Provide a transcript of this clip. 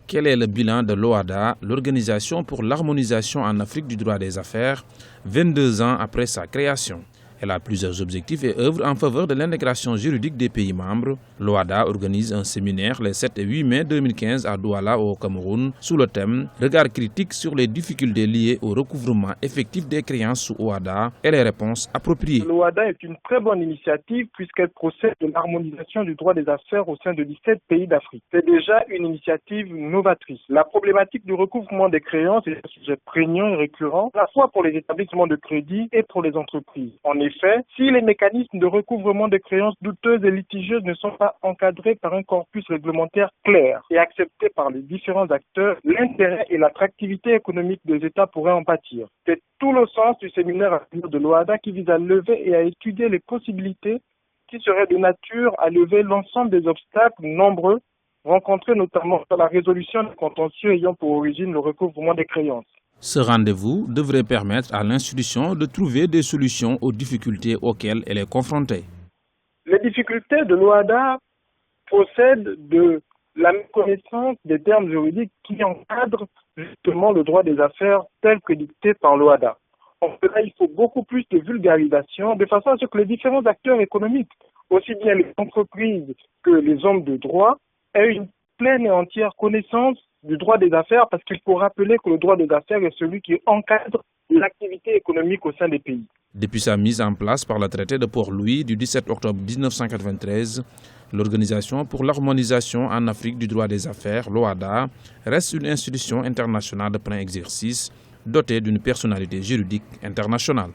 Quel est le bilan de l'OHADA, l'Organisation pour l'harmonisation en Afrique du droit des affaires, 22 ans après sa création? Elle a plusieurs objectifs et œuvre en faveur de l'intégration juridique des pays membres. L'OHADA organise un séminaire les 7 et 8 mai 2015 à Douala au Cameroun sous le thème « Regard critique sur les difficultés liées au recouvrement effectif des créances sous OHADA et les réponses appropriées ». L'OHADA est une très bonne initiative puisqu'elle procède de l'harmonisation du droit des affaires au sein de 17 pays d'Afrique. C'est déjà une initiative novatrice. La problématique du recouvrement des créances est un sujet prégnant et récurrent, à la fois pour les établissements de crédit et pour les entreprises. En effet, si les mécanismes de recouvrement des créances douteuses et litigieuses ne sont pas encadrés par un corpus réglementaire clair et accepté par les différents acteurs, l'intérêt et l'attractivité économique des États pourraient en pâtir. C'est tout le sens du séminaire de l'OHADA qui vise à lever et à étudier les possibilités qui seraient de nature à lever l'ensemble des obstacles nombreux rencontrés notamment dans la résolution des contentieux ayant pour origine le recouvrement des créances. Ce rendez-vous devrait permettre à l'institution de trouver des solutions aux difficultés auxquelles elle est confrontée. Les difficultés de l'OHADA procèdent de la méconnaissance des termes juridiques qui encadrent justement le droit des affaires tel que dicté par l'OHADA. En cela, il faut beaucoup plus de vulgarisation de façon à ce que les différents acteurs économiques, aussi bien les entreprises que les hommes de droit, aient une pleine et entière connaissance du droit des affaires, parce qu'il faut rappeler que le droit des affaires est celui qui encadre l'activité économique au sein des pays. Depuis sa mise en place par le traité de Port-Louis du 17 octobre 1993, l'Organisation pour l'harmonisation en Afrique du droit des affaires, l'OHADA, reste une institution internationale de plein exercice dotée d'une personnalité juridique internationale.